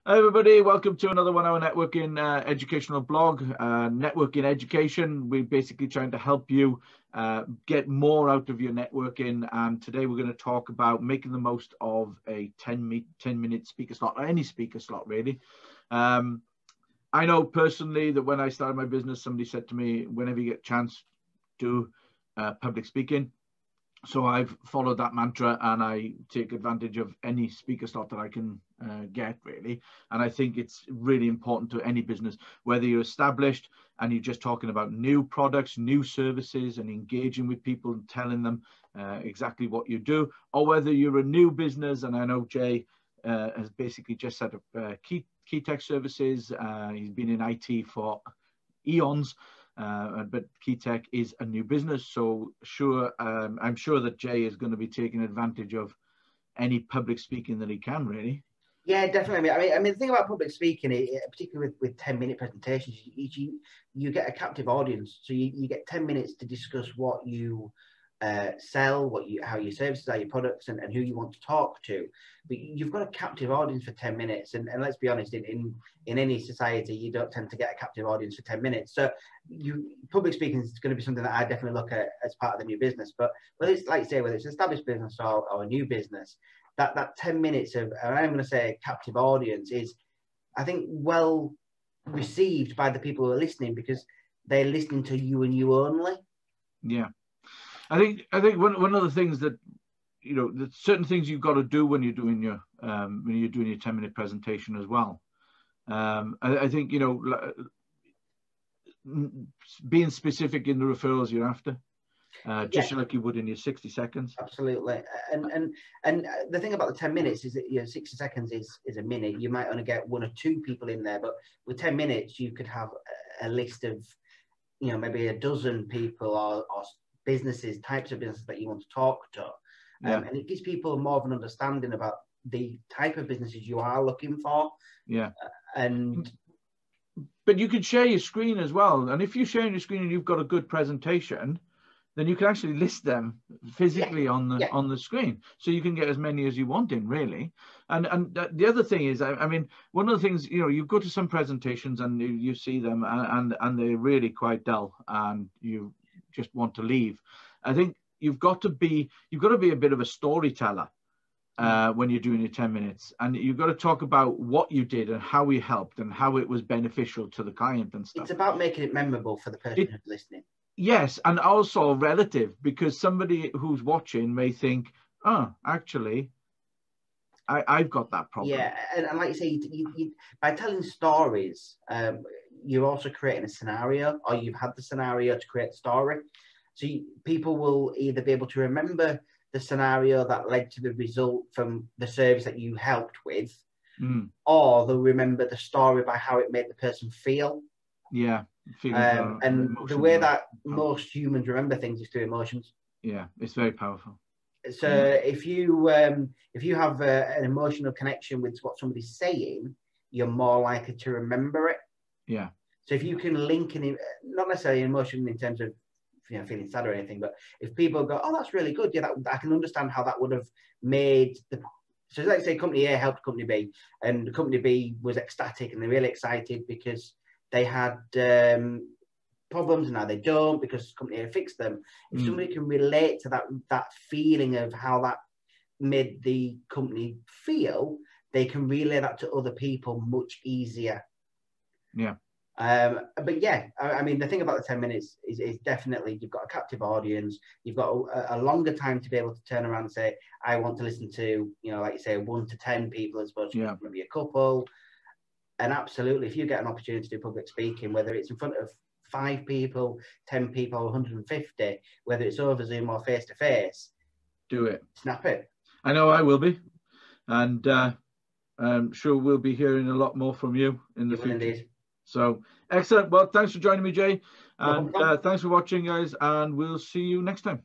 Hi everybody, welcome to another 1 hour networking educational blog, Networking Education. We're basically trying to help you get more out of your networking, and today we're going to talk about making the most of a 10-minute speaker slot, or any speaker slot really. I know personally that when I started my business, somebody said to me, whenever you get a chance, do public speaking. So I've followed that mantra, and I take advantage of any speaker slot that I can get, really. And I think it's really important to any business, whether you're established and you're just talking about new products, new services, and engaging with people and telling them exactly what you do, or whether you're a new business. And I know Jay has basically just set up Key Tech Services. He's been in IT for eons. But Key Tech is a new business, so I'm sure that Jay is going to be taking advantage of any public speaking that he can, really. Yeah, definitely. I mean, the thing about public speaking, particularly with 10-minute presentations, you get a captive audience. So you get 10 minutes to discuss what you sell, how your services are, your products, and who you want to talk to. But you've got a captive audience for 10 minutes. And let's be honest, in any society, you don't tend to get a captive audience for 10 minutes. So public speaking is going to be something that I definitely look at as part of the new business. But whether it's, like you say, whether it's an established business or a new business, that 10 minutes of, and I'm going to say captive audience, is, I think, well received by the people who are listening, because they're listening to you and you only. Yeah. I think one of the things that, there's certain things you've got to do when you're doing your 10-minute presentation as well. I think, being specific in the referrals you're after, just like you would in your 60 seconds. Absolutely. And the thing about the 10 minutes is that 60 seconds is a minute. You might only get 1 or 2 people in there, but with 10 minutes you could have a list of maybe a dozen people or businesses, types of businesses that you want to talk to. And it gives people more of an understanding about the type of businesses you are looking for. But you can share your screen as well, and if you're sharing your screen and you've got a good presentation, then you can actually list them physically on the screen, so you can get as many as you want in, really. And the other thing is, I mean, one of the things, you go to some presentations and you see them and they're really quite dull, and you just want to leave. I think you've got to be a bit of a storyteller when you're doing your 10 minutes, and you've got to talk about what you did and how we helped and how it was beneficial to the client and stuff. It's about making it memorable for the person who's listening. Yes, and also relative, because somebody who's watching may think, oh, actually, I've got that problem. Yeah, and like you say, by telling stories, you're also creating a scenario, or you've had the scenario to create a story. So people will either be able to remember the scenario that led to the result from the service that you helped with, or they'll remember the story by how it made the person feel. Yeah. And the way that most humans remember things is through emotions. Yeah, it's very powerful. So if you have an emotional connection with what somebody's saying, you're more likely to remember it. Yeah. So if you can link not necessarily emotion in terms of feeling sad or anything, but if people go, oh, that's really good, yeah, I can understand how that would have made the. So let's say company A helped company B, and company B was ecstatic and they're really excited because they had problems and now they don't, because company A fixed them. If somebody can relate to that feeling of how that made the company feel, they can relay that to other people much easier. Yeah. But yeah, I mean, the thing about the 10 minutes is definitely you've got a captive audience. You've got a longer time to be able to turn around and say, I want to listen to, like you say, 1 to 10 people as opposed to maybe a couple. And absolutely, if you get an opportunity to do public speaking, whether it's in front of 5 people, 10 people, 150, whether it's over Zoom or face to face, do it. Snap it. I know I will be, and I'm sure we'll be hearing a lot more from you in the future. Indeed. So excellent. Well, thanks for joining me, Jay, and thanks for watching, guys, and we'll see you next time.